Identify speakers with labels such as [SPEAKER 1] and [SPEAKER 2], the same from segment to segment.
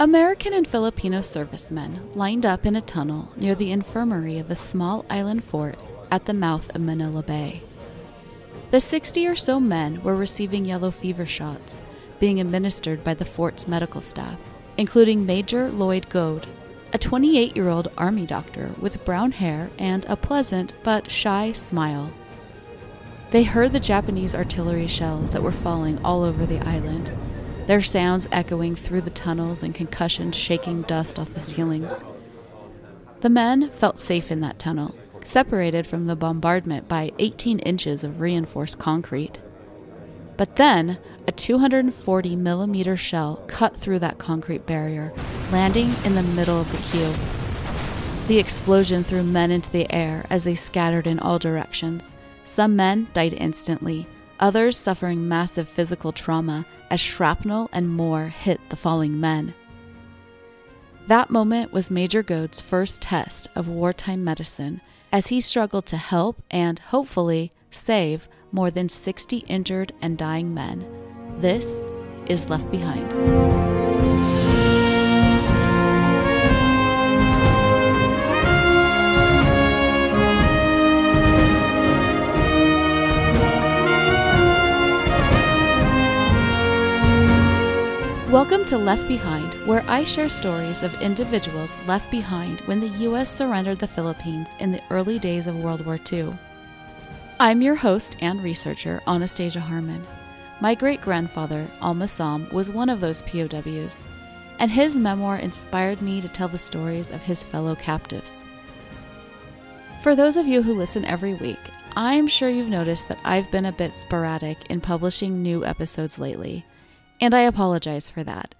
[SPEAKER 1] American and Filipino servicemen lined up in a tunnel near the infirmary of a small island fort at the mouth of Manila Bay. The 60 or so men were receiving yellow fever shots, being administered by the fort's medical staff, including Major Lloyd Goad, a 28-year-old army doctor with brown hair and a pleasant but shy smile. They heard the Japanese artillery shells that were falling all over the island, their sounds echoing through the tunnels and concussions shaking dust off the ceilings. The men felt safe in that tunnel, separated from the bombardment by 18 inches of reinforced concrete. But then, a 240-millimeter shell cut through that concrete barrier, landing in the middle of the queue. The explosion threw men into the air as they scattered in all directions. Some men died instantly, others suffering massive physical trauma as shrapnel and more hit the falling men. That moment was Major Goad's first test of wartime medicine as he struggled to help and, hopefully, save more than 60 injured and dying men. This is Left Behind. Welcome to Left Behind, where I share stories of individuals left behind when the U.S. surrendered the Philippines in the early days of World War II. I'm your host and researcher, Anastasia Harmon. My great-grandfather, Al-Massam, was one of those POWs, and his memoir inspired me to tell the stories of his fellow captives. For those of you who listen every week, I'm sure you've noticed that I've been a bit sporadic in publishing new episodes lately. And I apologize for that.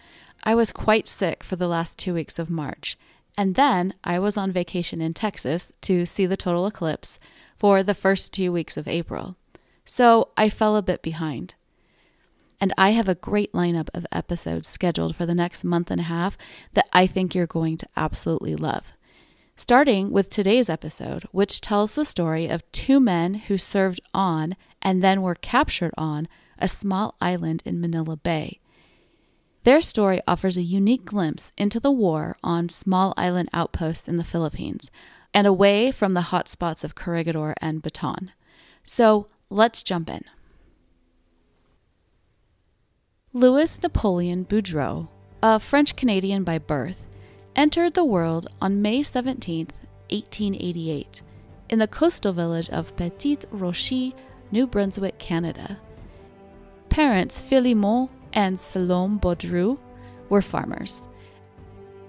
[SPEAKER 1] I was quite sick for the last 2 weeks of March, and then I was on vacation in Texas to see the total eclipse for the first 2 weeks of April. So I fell a bit behind. And I have a great lineup of episodes scheduled for the next month and a half that I think you're going to absolutely love. Starting with today's episode, which tells the story of two men who served on and then were captured on a small island in Manila Bay. Their story offers a unique glimpse into the war on small island outposts in the Philippines and away from the hotspots of Corregidor and Bataan. So let's jump in. Louis Napoleon Boudreau, a French-Canadian by birth, entered the world on May 17, 1888, in the coastal village of Petit Rocher, New Brunswick, Canada. Parents Philemon and Salome Boudreau were farmers.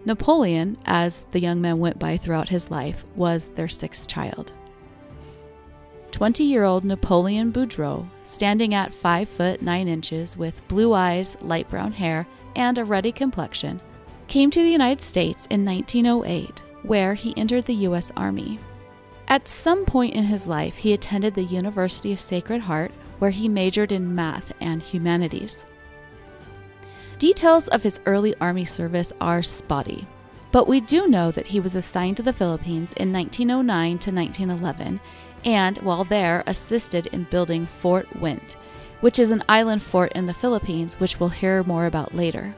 [SPEAKER 1] Napoleon, as the young man went by throughout his life, was their sixth child. 20-year-old Napoleon Boudreau, standing at 5 foot 9 inches with blue eyes, light brown hair, and a ruddy complexion, came to the United States in 1908, where he entered the U.S. Army. At some point in his life, he attended the University of Sacred Heart, where he majored in math and humanities. Details of his early Army service are spotty, but we do know that he was assigned to the Philippines in 1909 to 1911, and while there assisted in building Fort Wint, which is an island fort in the Philippines, which we'll hear more about later.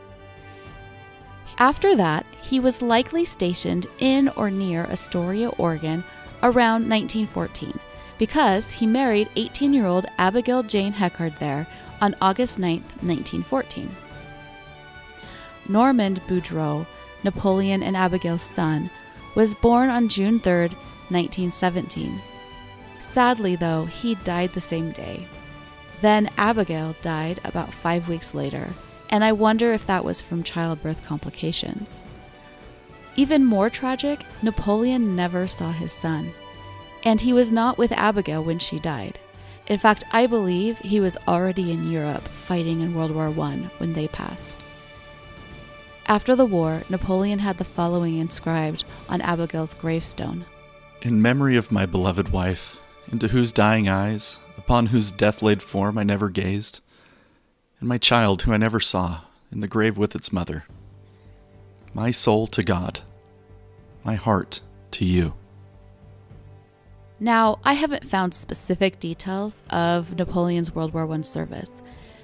[SPEAKER 1] After that, he was likely stationed in or near Astoria, Oregon, around 1914, because he married 18-year-old Abigail Jane Heckard there on August 9, 1914. Normand Boudreau, Napoleon and Abigail's son, was born on June 3, 1917. Sadly, though, he died the same day. Then Abigail died about 5 weeks later, and I wonder if that was from childbirth complications. Even more tragic, Napoleon never saw his son. And he was not with Abigail when she died. In fact, I believe he was already in Europe fighting in World War I when they passed. After the war, Napoleon had the following inscribed on Abigail's gravestone.
[SPEAKER 2] In memory of my beloved wife, into whose dying eyes, upon whose death-laid form I never gazed, and my child who I never saw, in the grave with its mother. My soul to God, my heart to you.
[SPEAKER 1] Now, I haven't found specific details of Napoleon's World War I service,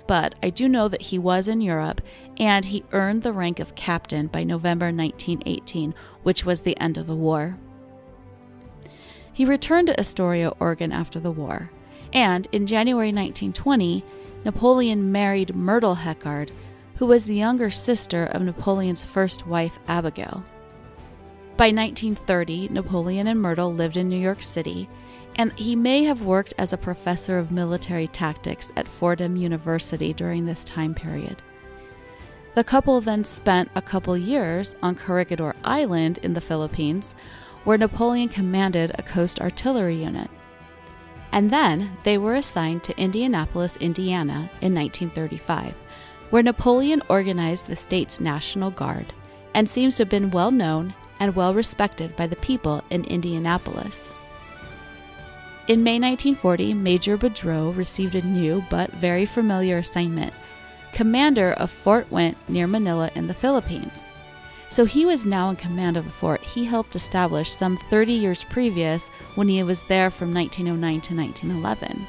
[SPEAKER 1] but I do know that he was in Europe, and he earned the rank of captain by November 1918, which was the end of the war. He returned to Astoria, Oregon after the war, and in January 1920, Napoleon married Myrtle Heckard, who was the younger sister of Napoleon's first wife, Abigail. By 1930, Napoleon and Myrtle lived in New York City, and he may have worked as a professor of military tactics at Fordham University during this time period. The couple then spent a couple years on Corregidor Island in the Philippines, where Napoleon commanded a coast artillery unit. And then they were assigned to Indianapolis, Indiana in 1935, where Napoleon organized the state's National Guard and seems to have been well known and well respected by the people in Indianapolis. In May 1940, Major Boudreau received a new but very familiar assignment, commander of Fort Went near Manila in the Philippines. So he was now in command of the fort he helped establish some 30 years previous when he was there from 1909 to 1911.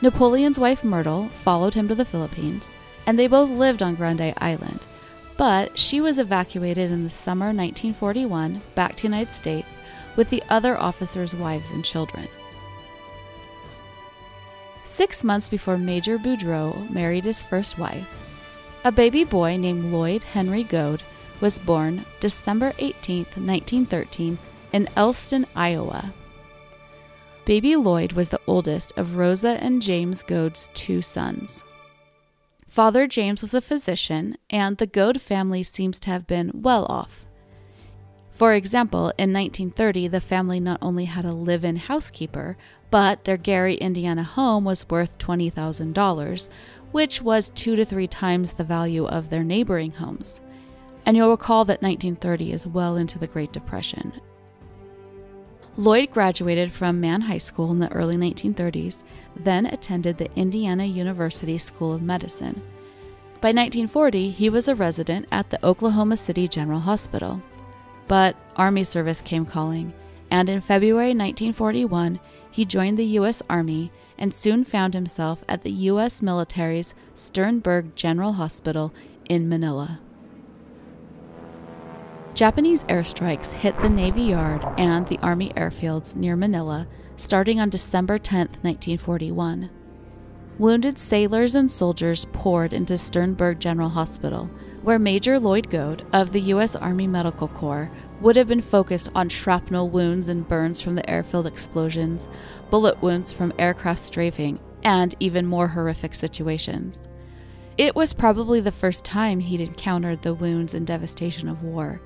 [SPEAKER 1] Napoleon's wife Myrtle followed him to the Philippines, and they both lived on Grande Island, but she was evacuated in the summer 1941 back to the United States with the other officers' wives and children. 6 months before Major Boudreau married his first wife, a baby boy named Lloyd Henry Goad was born December 18, 1913, in Elston, Iowa. Baby Lloyd was the oldest of Rosa and James Goad's 2 sons. Father James was a physician, and the Goad family seems to have been well off. For example, in 1930, the family not only had a live-in housekeeper, but their Gary, Indiana home was worth $20,000, which was 2 to 3 times the value of their neighboring homes. And you'll recall that 1930 is well into the Great Depression. Lloyd graduated from Mann High School in the early 1930s, then attended the Indiana University School of Medicine. By 1940, he was a resident at the Oklahoma City General Hospital. But Army service came calling, and in February 1941, he joined the U.S. Army and soon found himself at the U.S. military's Sternberg General Hospital in Manila. Japanese airstrikes hit the Navy Yard and the Army airfields near Manila starting on December 10, 1941. Wounded sailors and soldiers poured into Sternberg General Hospital, where Major Lloyd Goad of the U.S. Army Medical Corps would have been focused on shrapnel wounds and burns from the airfield explosions, bullet wounds from aircraft strafing, and even more horrific situations. It was probably the first time he'd encountered the wounds and devastation of war.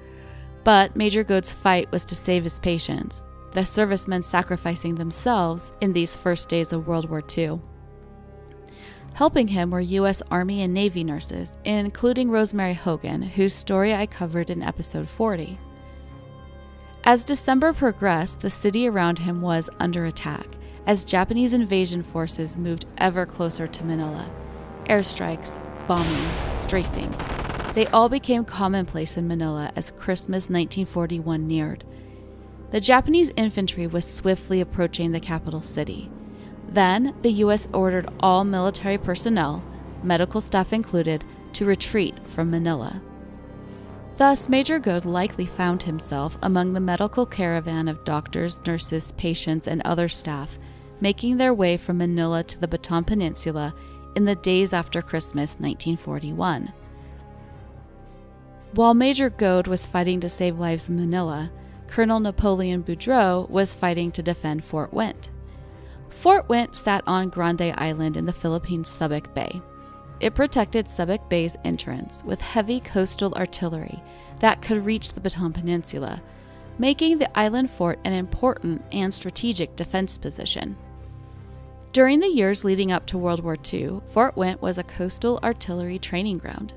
[SPEAKER 1] But Major Goad's fight was to save his patients, the servicemen sacrificing themselves in these first days of World War II. Helping him were U.S. Army and Navy nurses, including Rosemary Hogan, whose story I covered in episode 40. As December progressed, the city around him was under attack, as Japanese invasion forces moved ever closer to Manila. Airstrikes, bombings, strafing. They all became commonplace in Manila as Christmas 1941 neared. The Japanese infantry was swiftly approaching the capital city. Then, the U.S. ordered all military personnel, medical staff included, to retreat from Manila. Thus, Major Goad likely found himself among the medical caravan of doctors, nurses, patients, and other staff making their way from Manila to the Bataan Peninsula in the days after Christmas 1941. While Major Goad was fighting to save lives in Manila, Colonel Napoleon Boudreau was fighting to defend Fort Went. Fort Went sat on Grande Island in the Philippines' Subic Bay. It protected Subic Bay's entrance with heavy coastal artillery that could reach the Bataan Peninsula, making the island fort an important and strategic defense position. During the years leading up to World War II, Fort Went was a coastal artillery training ground.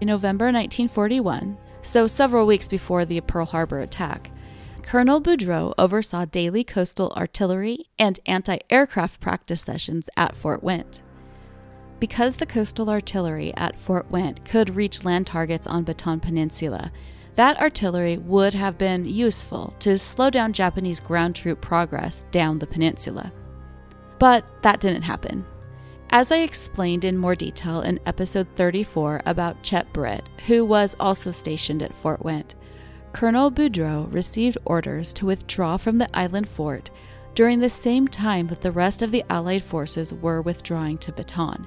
[SPEAKER 1] In November 1941, so several weeks before the Pearl Harbor attack, Colonel Boudreau oversaw daily coastal artillery and anti-aircraft practice sessions at Fort Went. Because the coastal artillery at Fort Went could reach land targets on Bataan Peninsula, that artillery would have been useful to slow down Japanese ground troop progress down the peninsula. But that didn't happen. As I explained in more detail in episode 34 about Chet Britt, who was also stationed at Fort Went, Colonel Boudreau received orders to withdraw from the island fort during the same time that the rest of the Allied forces were withdrawing to Bataan.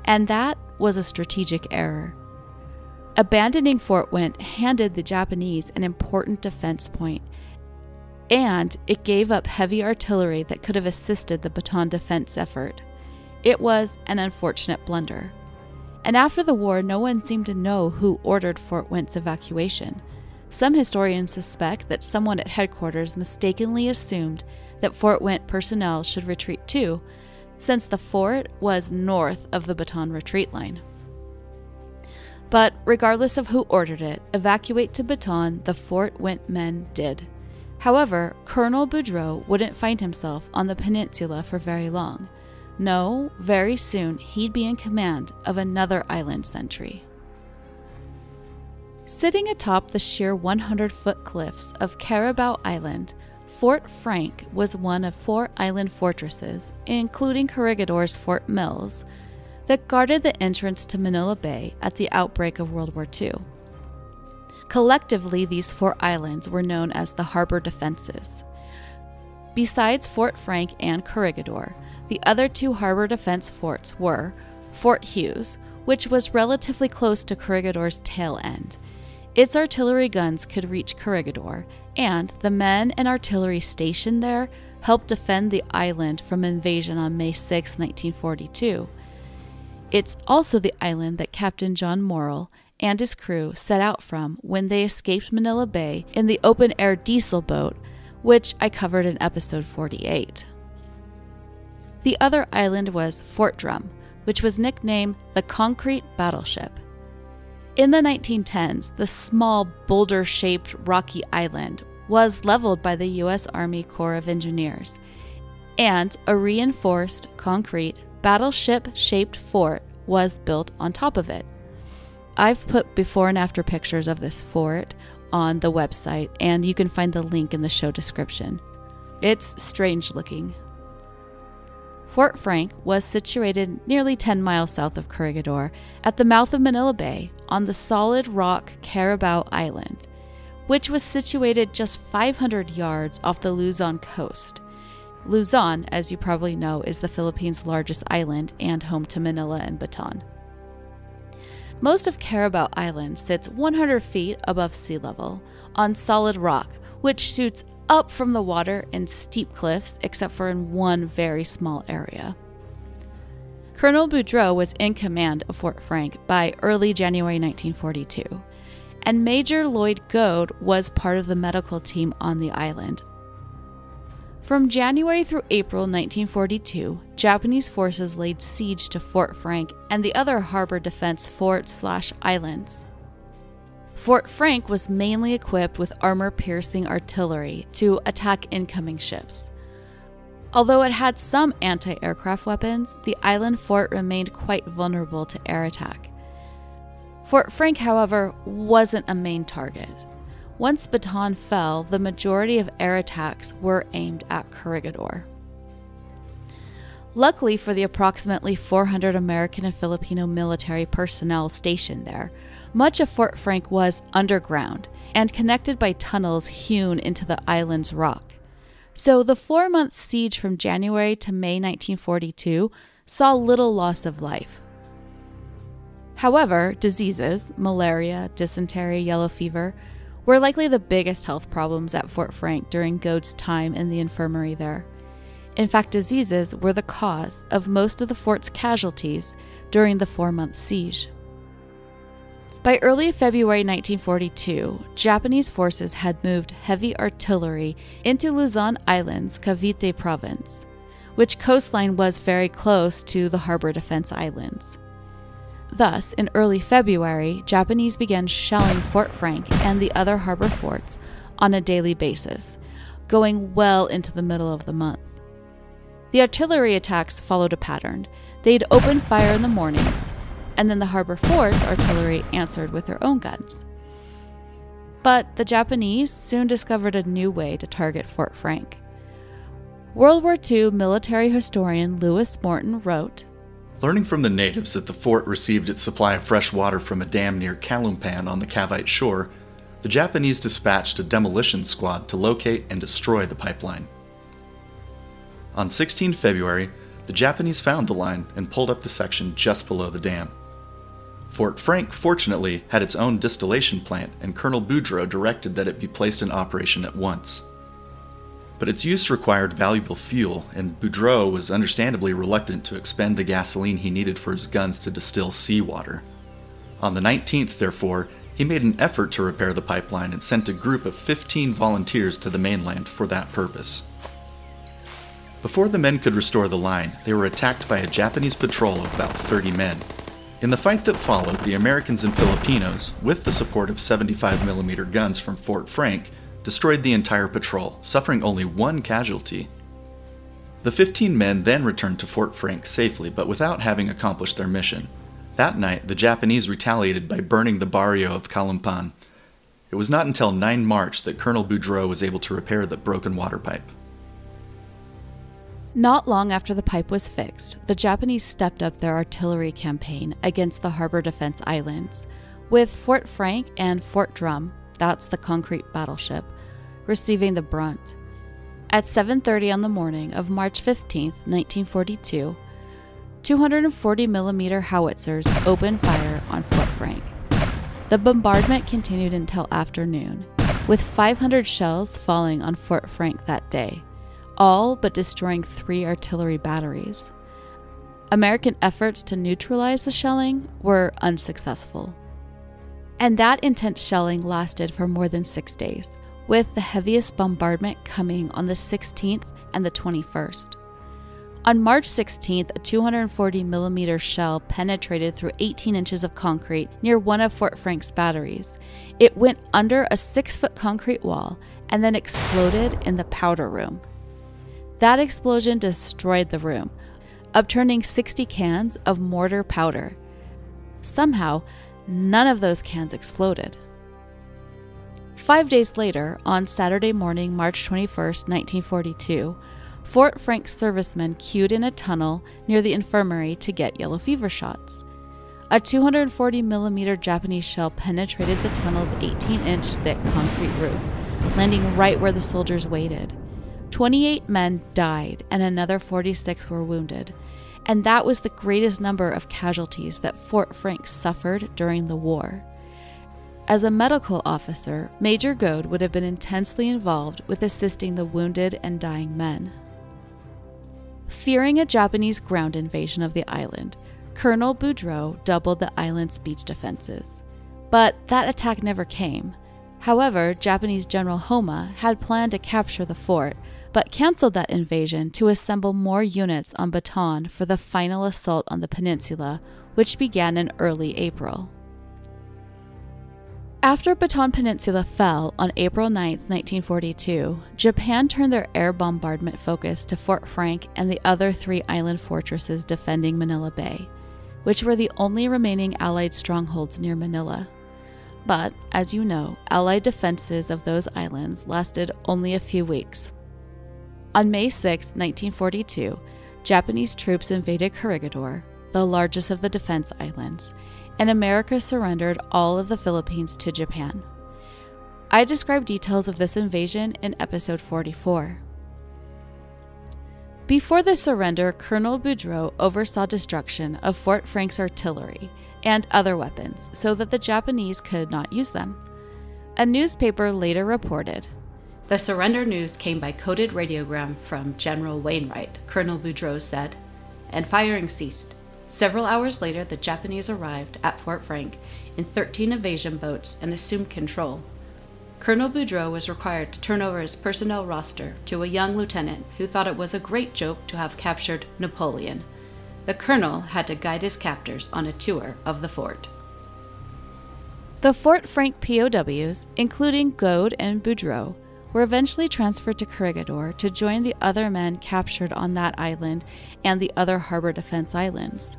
[SPEAKER 1] And that was a strategic error. Abandoning Fort Went handed the Japanese an important defense point, and it gave up heavy artillery that could have assisted the Bataan defense effort. It was an unfortunate blunder. And after the war, no one seemed to know who ordered Fort Went's evacuation. Some historians suspect that someone at headquarters mistakenly assumed that Fort Went personnel should retreat too, since the fort was north of the Bataan retreat line. But regardless of who ordered it, evacuate to Bataan the Fort Went men did. However, Colonel Boudreau wouldn't find himself on the peninsula for very long. No, very soon he'd be in command of another island sentry. Sitting atop the sheer 100-foot cliffs of Carabao Island, Fort Frank was one of 4 island fortresses, including Corregidor's Fort Mills, that guarded the entrance to Manila Bay at the outbreak of World War II. Collectively, these 4 islands were known as the harbor defenses. Besides Fort Frank and Corregidor, the other 2 harbor defense forts were Fort Hughes, which was relatively close to Corregidor's tail end. Its artillery guns could reach Corregidor, and the men and artillery stationed there helped defend the island from invasion on May 6, 1942. It's also the island that Captain John Morrill and his crew set out from when they escaped Manila Bay in the open-air diesel boat, which I covered in episode 48. The other island was Fort Drum, which was nicknamed the Concrete Battleship. In the 1910s, the small boulder-shaped rocky island was leveled by the U.S. Army Corps of Engineers, and a reinforced concrete battleship-shaped fort was built on top of it. I've put before and after pictures of this fort on the website, and you can find the link in the show description. It's strange looking. Fort Frank was situated nearly 10 miles south of Corregidor at the mouth of Manila Bay on the solid rock Carabao Island, which was situated just 500 yards off the Luzon coast. Luzon, as you probably know, is the Philippines' largest island and home to Manila and Bataan. Most of Carabao Island sits 100 feet above sea level on solid rock, which shoots up from the water in steep cliffs, except for in one very small area. Colonel Boudreau was in command of Fort Frank by early January 1942, and Major Lloyd Goad was part of the medical team on the island. From January through April 1942, Japanese forces laid siege to Fort Frank and the other harbor defense forts/islands. Fort Frank was mainly equipped with armor-piercing artillery to attack incoming ships. Although it had some anti-aircraft weapons, the island fort remained quite vulnerable to air attack. Fort Frank, however, wasn't a main target. Once Bataan fell, the majority of air attacks were aimed at Corregidor. Luckily for the approximately 400 American and Filipino military personnel stationed there, much of Fort Frank was underground and connected by tunnels hewn into the island's rock. So the 4-month siege from January to May 1942 saw little loss of life. However, diseases, malaria, dysentery, yellow fever, were likely the biggest health problems at Fort Frank during Goad's time in the infirmary there. In fact, diseases were the cause of most of the fort's casualties during the 4-month siege. By early February 1942, Japanese forces had moved heavy artillery into Luzon Island's Cavite province, which coastline was very close to the harbor defense islands. Thus, in early February, Japanese began shelling Fort Frank and the other harbor forts on a daily basis, going well into the middle of the month. The artillery attacks followed a pattern. They'd open fire in the mornings, and then the harbor fort's artillery answered with their own guns. But the Japanese soon discovered a new way to target Fort Frank. World War II military historian Lewis Morton wrote,
[SPEAKER 2] Learning from the natives that the fort received its supply of fresh water from a dam near Calumpan on the Cavite shore, the Japanese dispatched a demolition squad to locate and destroy the pipeline. On 16 February, the Japanese found the line and pulled up the section just below the dam. Fort Frank, fortunately, had its own distillation plant, and Colonel Boudreau directed that it be placed in operation at once. But its use required valuable fuel, and Boudreau was understandably reluctant to expend the gasoline he needed for his guns to distill seawater. On the 19th, therefore, he made an effort to repair the pipeline and sent a group of 15 volunteers to the mainland for that purpose. Before the men could restore the line, they were attacked by a Japanese patrol of about 30 men. In the fight that followed, the Americans and Filipinos, with the support of 75mm guns from Fort Frank, destroyed the entire patrol, suffering only one casualty. The 15 men then returned to Fort Frank safely, but without having accomplished their mission. That night, the Japanese retaliated by burning the barrio of Calumpan. It was not until 9 March that Colonel Boudreau was able to repair the broken water pipe.
[SPEAKER 1] Not long after the pipe was fixed, the Japanese stepped up their artillery campaign against the harbor defense islands, with Fort Frank and Fort Drum, that's the concrete battleship, receiving the brunt. At 7:30 on the morning of March 15, 1942, 240mm howitzers opened fire on Fort Frank. The bombardment continued until afternoon, with 500 shells falling on Fort Frank that day, all but destroying 3 artillery batteries. American efforts to neutralize the shelling were unsuccessful. And that intense shelling lasted for more than 6 days, with the heaviest bombardment coming on the 16th and the 21st. On March 16th, a 240mm shell penetrated through 18 inches of concrete near one of Fort Frank's batteries. It went under a 6-foot concrete wall and then exploded in the powder room. That explosion destroyed the room, upturning 60 cans of mortar powder. Somehow, none of those cans exploded. 5 days later, on Saturday morning, March 21st, 1942, Fort Frank servicemen queued in a tunnel near the infirmary to get yellow fever shots. A 240mm Japanese shell penetrated the tunnel's 18-inch thick concrete roof, landing right where the soldiers waited. 28 men died and another 46 were wounded, and that was the greatest number of casualties that Fort Frank suffered during the war. As a medical officer, Major Goad would have been intensely involved with assisting the wounded and dying men. Fearing a Japanese ground invasion of the island, Colonel Boudreau doubled the island's beach defenses. But that attack never came. However, Japanese General Homa had planned to capture the fort, but canceled that invasion to assemble more units on Bataan for the final assault on the peninsula, which began in early April. After Bataan Peninsula fell on April 9, 1942, Japan turned their air bombardment focus to Fort Frank and the other 3 island fortresses defending Manila Bay, which were the only remaining Allied strongholds near Manila. But, as you know, Allied defenses of those islands lasted only a few weeks. On May 6, 1942, Japanese troops invaded Corregidor, the largest of the defense islands, and America surrendered all of the Philippines to Japan. I describe details of this invasion in episode 44. Before the surrender, Colonel Boudreau oversaw destruction of Fort Frank's artillery and other weapons so that the Japanese could not use them. A newspaper later reported, "The surrender news came by coded radiogram from General Wainwright," Colonel Boudreau said, and firing ceased. Several hours later, the Japanese arrived at Fort Frank in 13 invasion boats and assumed control. Colonel Boudreau was required to turn over his personnel roster to a young lieutenant who thought it was a great joke to have captured Napoleon. The colonel had to guide his captors on a tour of the fort. The Fort Frank POWs, including Goad and Boudreau, were eventually transferred to Corregidor to join the other men captured on that island and the other harbor defense islands.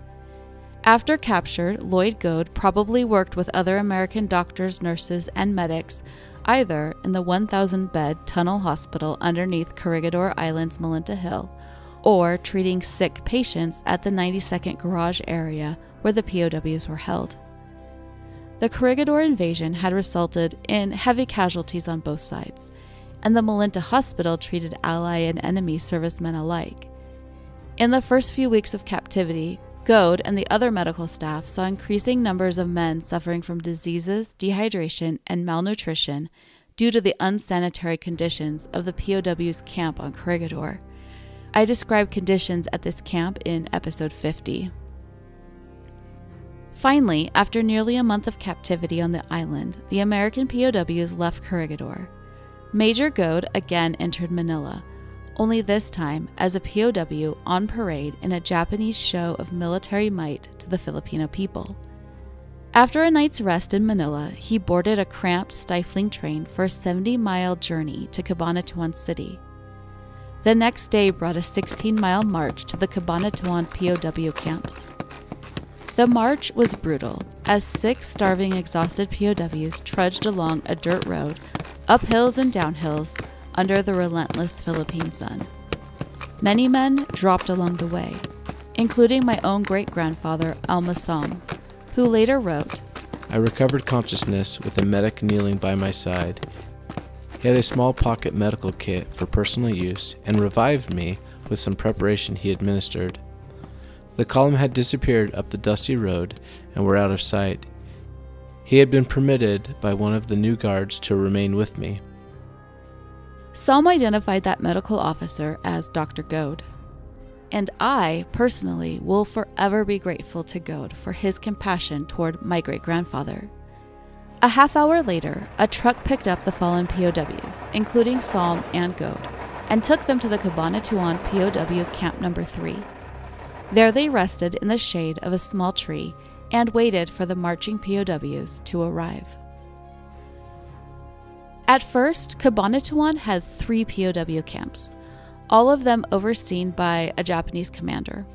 [SPEAKER 1] After captured, Lloyd Goad probably worked with other American doctors, nurses, and medics, either in the 1,000-bed tunnel hospital underneath Corregidor Island's Malinta Hill, or treating sick patients at the 92nd Garage area where the POWs were held. The Corregidor invasion had resulted in heavy casualties on both sides, and the Malinta Hospital treated ally and enemy servicemen alike. In the first few weeks of captivity, Goad and the other medical staff saw increasing numbers of men suffering from diseases, dehydration, and malnutrition due to the unsanitary conditions of the POW's camp on Corregidor. I described conditions at this camp in episode 50. Finally, after nearly a month of captivity on the island, the American POWs left Corregidor. Major Goad again entered Manila, only this time as a POW on parade in a Japanese show of military might to the Filipino people. After a night's rest in Manila, he boarded a cramped, stifling train for a 70-mile journey to Cabanatuan City. The next day brought a 16-mile march to the Cabanatuan POW camps. The march was brutal, as 6 starving, exhausted POWs trudged along a dirt road, up hills and down hills, under the relentless Philippine sun. Many men dropped along the way, including my own great-grandfather, Almasam, who later wrote,
[SPEAKER 3] "I recovered consciousness with a medic kneeling by my side. He had a small pocket medical kit for personal use and revived me with some preparation he administered. The column had disappeared up the dusty road and were out of sight. He had been permitted by one of the new guards to remain with me."
[SPEAKER 1] Some identified that medical officer as Dr. Goad. And I, personally, will forever be grateful to Goad for his compassion toward my great-grandfather. A half-hour later, a truck picked up the fallen POWs, including Psalm and Goad, and took them to the Cabanatuan POW Camp No. 3. There they rested in the shade of a small tree and waited for the marching POWs to arrive. At first, Cabanatuan had 3 POW camps, all of them overseen by a Japanese commander.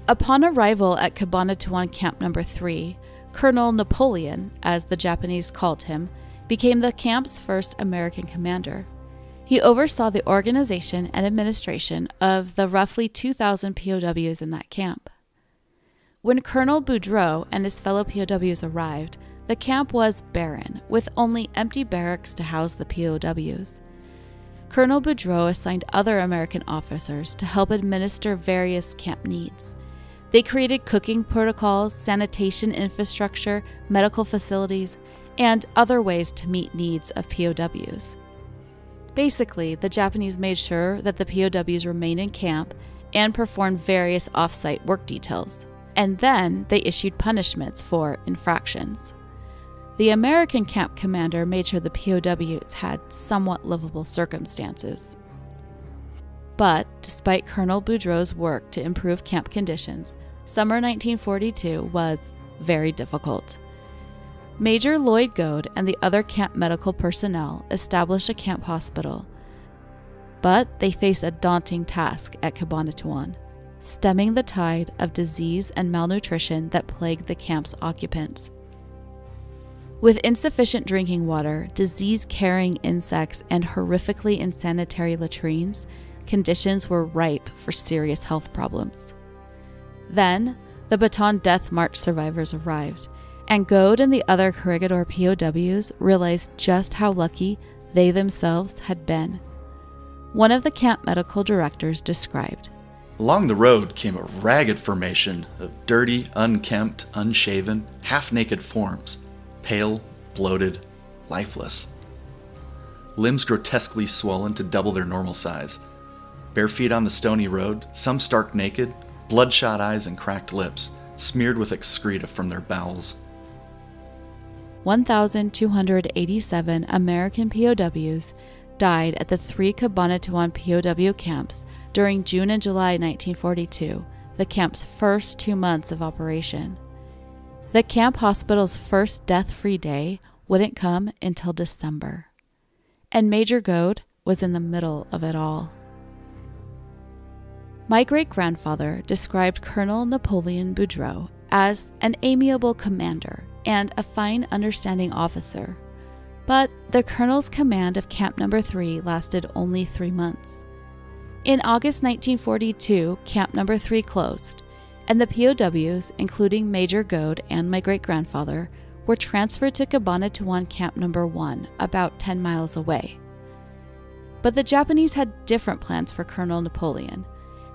[SPEAKER 1] Upon arrival at Cabanatuan Camp No. 3, Colonel Napoleon, as the Japanese called him, became the camp's first American commander. He oversaw the organization and administration of the roughly 2,000 POWs in that camp. When Colonel Boudreau and his fellow POWs arrived, the camp was barren, with only empty barracks to house the POWs. Colonel Boudreau assigned other American officers to help administer various camp needs. They created cooking protocols, sanitation infrastructure, medical facilities, and other ways to meet needs of POWs. Basically, the Japanese made sure that the POWs remained in camp and performed various off-site work details, and then they issued punishments for infractions. The American camp commander made sure the POWs had somewhat livable circumstances. But, despite Colonel Boudreau's work to improve camp conditions, summer 1942 was very difficult. Major Lloyd Goad and the other camp medical personnel established a camp hospital, but they faced a daunting task at Cabanatuan, stemming the tide of disease and malnutrition that plagued the camp's occupants. With insufficient drinking water, disease-carrying insects, and horrifically insanitary latrines, conditions were ripe for serious health problems. Then, the Bataan Death March survivors arrived, and Goad and the other Corregidor POWs realized just how lucky they themselves had been. One of the camp medical directors described,
[SPEAKER 2] "Along the road came a ragged formation of dirty, unkempt, unshaven, half-naked forms, pale, bloated, lifeless. Limbs grotesquely swollen to double their normal size. Bare feet on the stony road, some stark naked, bloodshot eyes and cracked lips, smeared with excreta from their bowels." 1,287 American POWs died at the 3 Cabanatuan POW camps during June and July 1942, the camp's first 2 months of operation. The camp hospital's first death-free day wouldn't come until December, and Major Goad was in the middle of it all. My great-grandfather described Colonel Napoleon Boudreau as an amiable commander and a fine, understanding officer, but the colonel's command of Camp No. 3 lasted only 3 months.
[SPEAKER 1] In August 1942, Camp Number 3 closed, and the POWs, including Major Goad and my great-grandfather, were transferred to Cabanatuan Camp Number 1, about 10 miles away. But the Japanese had different plans for Colonel Napoleon.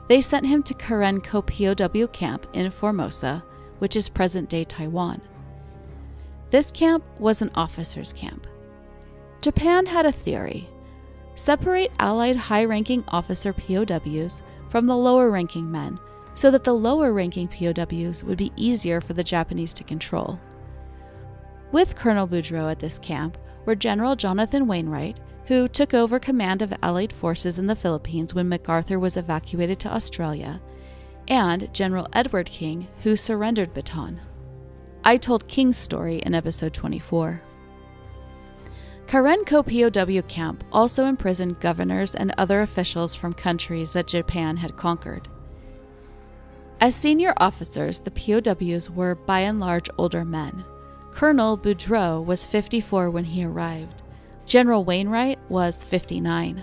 [SPEAKER 1] They sent him to Cabanatuan POW Camp in Formosa, which is present-day Taiwan. This camp was an officers' camp. Japan had a theory: separate Allied high-ranking officer POWs from the lower-ranking men, so that the lower-ranking POWs would be easier for the Japanese to control. With Colonel Boudreau at this camp were General Jonathan Wainwright, who took over command of Allied forces in the Philippines when MacArthur was evacuated to Australia, and General Edward King, who surrendered Bataan. I told King's story in episode 24. Cabanatuan POW Camp also imprisoned governors and other officials from countries that Japan had conquered. As senior officers, the POWs were by and large older men. Colonel Boudreau was 54 when he arrived. General Wainwright was 59.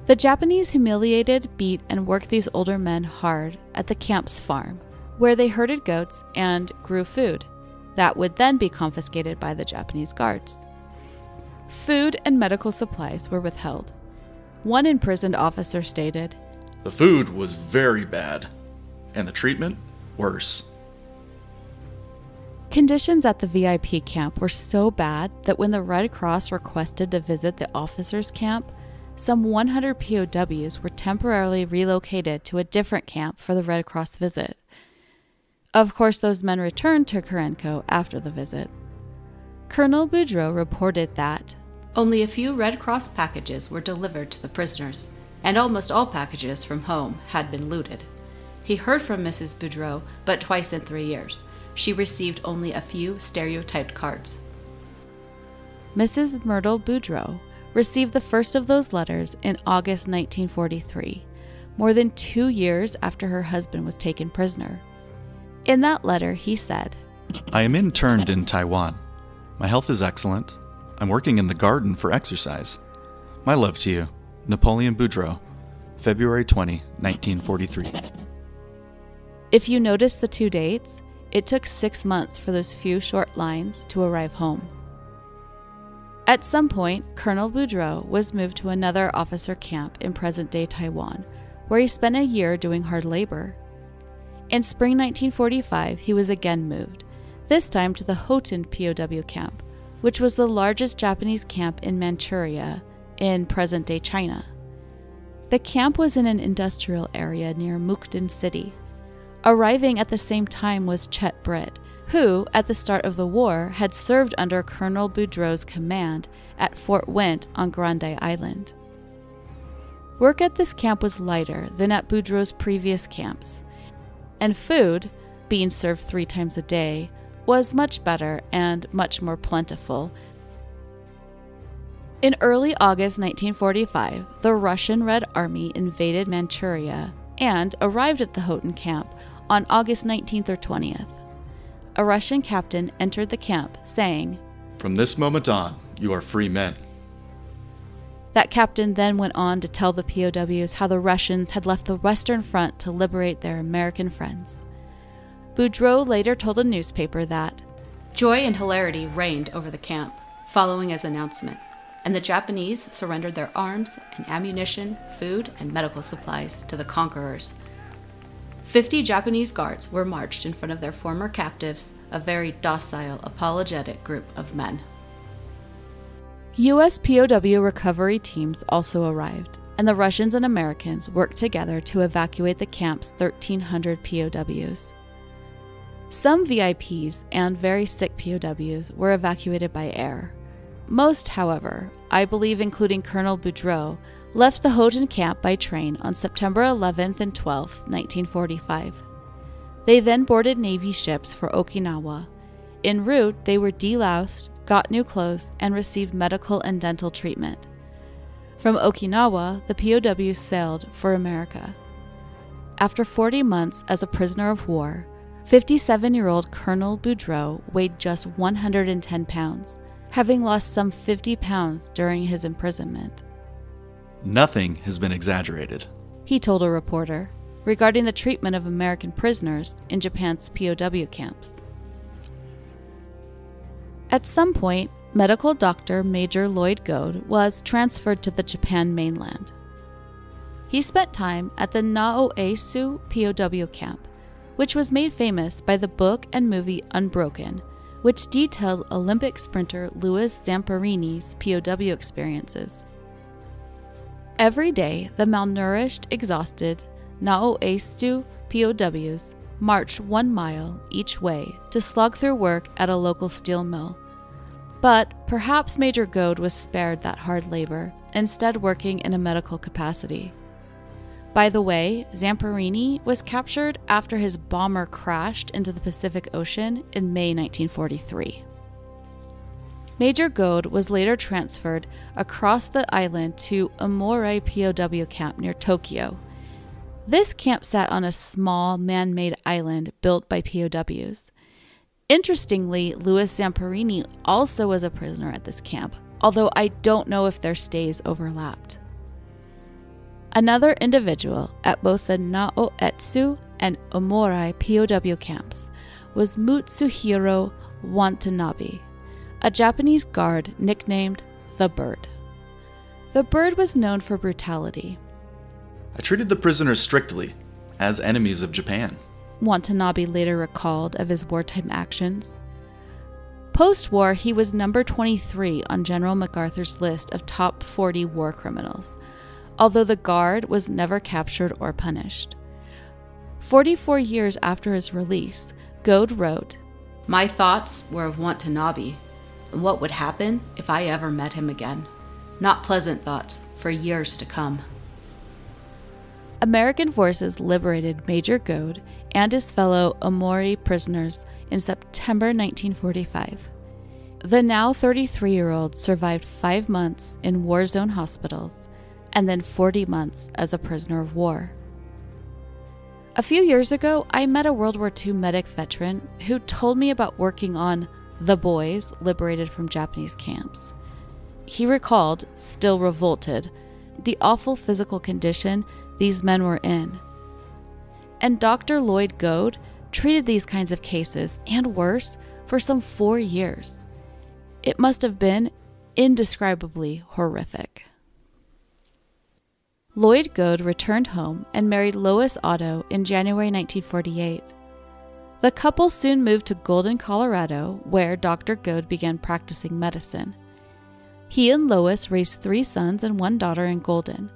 [SPEAKER 1] The Japanese humiliated, beat, and worked these older men hard at the camp's farm, where they herded goats and grew food that would then be confiscated by the Japanese guards. Food and medical supplies were withheld. One imprisoned officer stated,
[SPEAKER 2] "The food was very bad, and the treatment worse."
[SPEAKER 1] Conditions at the VIP camp were so bad that when the Red Cross requested to visit the officers' camp, some 100 POWs were temporarily relocated to a different camp for the Red Cross visit. Of course, those men returned to Cabanatuan after the visit. Colonel Boudreau reported that only a few Red Cross packages were delivered to the prisoners, and almost all packages from home had been looted. He heard from Mrs. Boudreau but twice in 3 years. She received only a few stereotyped cards. Mrs. Myrtle Boudreau received the first of those letters in August 1943, more than 2 years after her husband was taken prisoner. In that letter, he said,
[SPEAKER 2] "I am interned in Taiwan. My health is excellent. I'm working in the garden for exercise. My love to you, Napoleon Boudreau, February 20, 1943.
[SPEAKER 1] If you notice the 2 dates, it took 6 months for those few short lines to arrive home. At some point, Colonel Boudreau was moved to another officer camp in present-day Taiwan, where he spent a year doing hard labor. In spring 1945, he was again moved, this time to the Houghton POW Camp, which was the largest Japanese camp in Manchuria, in present-day China. The camp was in an industrial area near Mukden City. Arriving at the same time was Chet Britt, who, at the start of the war, had served under Colonel Boudreau's command at Fort Went on Grande Island. Work at this camp was lighter than at Boudreau's previous camps, and food, being served 3 times a day, was much better and much more plentiful. In early August 1945, the Russian Red Army invaded Manchuria and arrived at the Houghton camp on August 19th or 20th. A Russian captain entered the camp, saying,
[SPEAKER 2] "From this moment on, you are free men."
[SPEAKER 1] That captain then went on to tell the POWs how the Russians had left the Western Front to liberate their American friends. Boudreau later told a newspaper that joy and hilarity reigned over the camp following his announcement, and the Japanese surrendered their arms and ammunition, food, and medical supplies to the conquerors. 50 Japanese guards were marched in front of their former captives, a very docile, apologetic group of men. U.S. POW recovery teams also arrived, and the Russians and Americans worked together to evacuate the camp's 1,300 POWs. Some VIPs and very sick POWs were evacuated by air. Most, however, I believe including Colonel Boudreau, left the Houghton camp by train on September 11th and 12th, 1945. They then boarded Navy ships for Okinawa. En route, they were deloused, got new clothes, and received medical and dental treatment. From Okinawa, the POWs sailed for America. After 40 months as a prisoner of war, 57-year-old Colonel Boudreau weighed just 110 pounds, having lost some 50 pounds during his imprisonment.
[SPEAKER 2] Nothing has been exaggerated,
[SPEAKER 1] he told a reporter, regarding the treatment of American prisoners in Japan's POW camps. At some point, medical doctor Major Lloyd Goad was transferred to the Japan mainland. He spent time at the Naoesu POW camp, which was made famous by the book and movie Unbroken, which detailed Olympic sprinter Louis Zamperini's POW experiences. Every day, the malnourished, exhausted Naoesu POWs marched 1 mile each way to slog through work at a local steel mill. But perhaps Major Goad was spared that hard labor, instead working in a medical capacity. By the way, Zamperini was captured after his bomber crashed into the Pacific Ocean in May 1943. Major Goad was later transferred across the island to Omori POW Camp near Tokyo. This camp sat on a small man-made island built by POWs. Interestingly, Louis Zamperini also was a prisoner at this camp, although I don't know if their stays overlapped. Another individual at both the Naoetsu and Omori POW camps was Mutsuhiro Watanabe, a Japanese guard nicknamed the Bird. The Bird was known for brutality.
[SPEAKER 2] I treated the prisoners strictly, as enemies of Japan,
[SPEAKER 1] Watanabe later recalled of his wartime actions. Post-war, he was number 23 on General MacArthur's list of top 40 war criminals, although the guard was never captured or punished. 44 years after his release, Goad wrote, "My thoughts were of Watanabe, and what would happen if I ever met him again. Not pleasant thoughts for years to come." American forces liberated Major Goad and his fellow Omori prisoners in September 1945. The now 33-year-old survived 5 months in war zone hospitals and then 40 months as a prisoner of war. A few years ago, I met a World War II medic veteran who told me about working on the boys liberated from Japanese camps. He recalled, still revolted, the awful physical condition these men were in. And Dr. Lloyd Goad treated these kinds of cases, and worse, for some 4 years. It must have been indescribably horrific. Lloyd Goad returned home and married Lois Otto in January 1948. The couple soon moved to Golden, Colorado, where Dr. Goad began practicing medicine. He and Lois raised 3 sons and 1 daughter in Golden,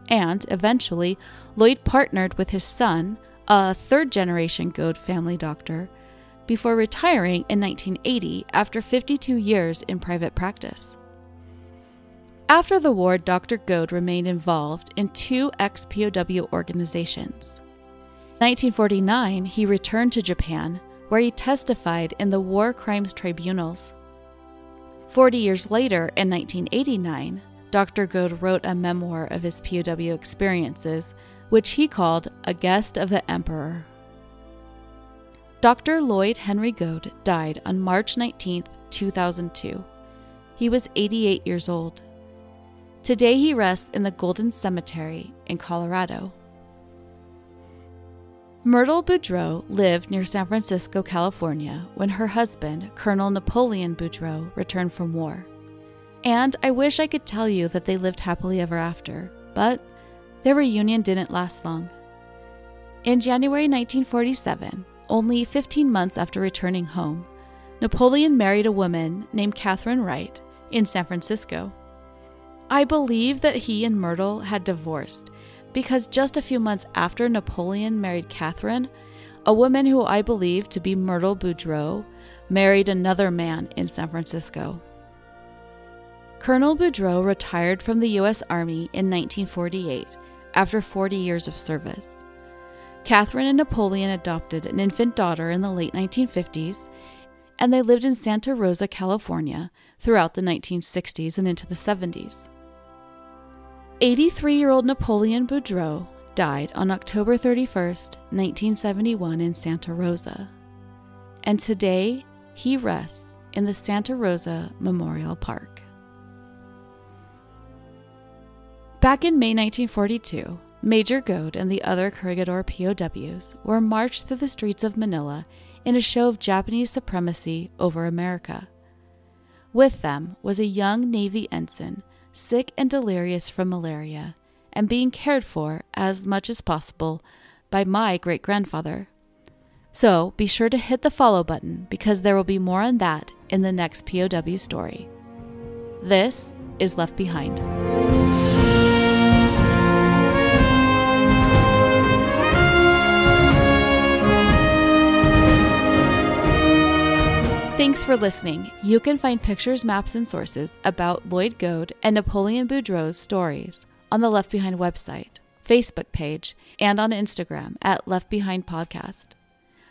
[SPEAKER 1] and eventually Lloyd partnered with his son, a third-generation Goad family doctor, before retiring in 1980 after 52 years in private practice. After the war, Dr. Goad remained involved in 2 ex-POW organizations. In 1949, he returned to Japan, where he testified in the war crimes tribunals. 40 years later, in 1989, Dr. Goad wrote a memoir of his POW experiences, which he called A Guest of the Emperor. Dr. Lloyd Henry Goad died on March 19, 2002. He was 88 years old. Today he rests in the Golden Cemetery in Colorado. Myrtle Boudreau lived near San Francisco, California, when her husband, Colonel Napoleon Boudreau, returned from war. And I wish I could tell you that they lived happily ever after, but their reunion didn't last long. In January 1947, only 15 months after returning home, Napoleon married a woman named Catherine Wright in San Francisco. I believe that he and Myrtle had divorced because just a few months after Napoleon married Catherine, a woman who I believe to be Myrtle Boudreau married another man in San Francisco. Colonel Boudreau retired from the U.S. Army in 1948 after 40 years of service. Catherine and Napoleon adopted an infant daughter in the late 1950s, and they lived in Santa Rosa, California throughout the 1960s and into the 70s. 83-year-old Napoleon Boudreau died on October 31st, 1971 in Santa Rosa, and today he rests in the Santa Rosa Memorial Park. Back in May 1942, Major Goad and the other Corregidor POWs were marched through the streets of Manila in a show of Japanese supremacy over America. With them was a young Navy ensign, sick and delirious from malaria, and being cared for, as much as possible, by my great-grandfather. So be sure to hit the follow button, because there will be more on that in the next POW story. This is Left Behind. Thanks for listening. You can find pictures, maps, and sources about Lloyd Goad and Napoleon Boudreau's stories on the Left Behind website, Facebook page, and on Instagram at Left Behind Podcast.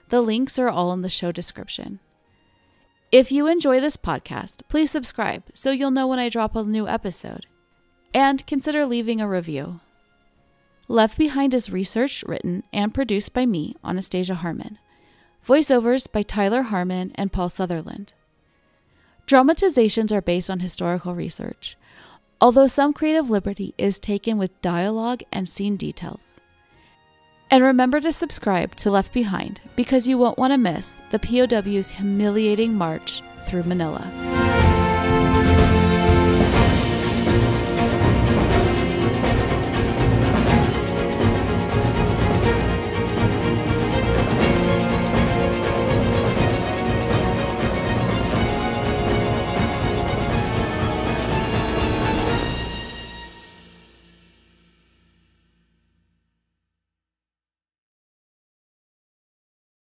[SPEAKER 1] The links are all in the show description. If you enjoy this podcast, please subscribe so you'll know when I drop a new episode. And consider leaving a review. Left Behind is researched, written, and produced by me, Anastasia Harmon. Voiceovers by Tyler Harmon and Paul Sutherland. Dramatizations are based on historical research, although some creative liberty is taken with dialogue and scene details. And remember to subscribe to Left Behind, because you won't want to miss the POW's humiliating march through Manila.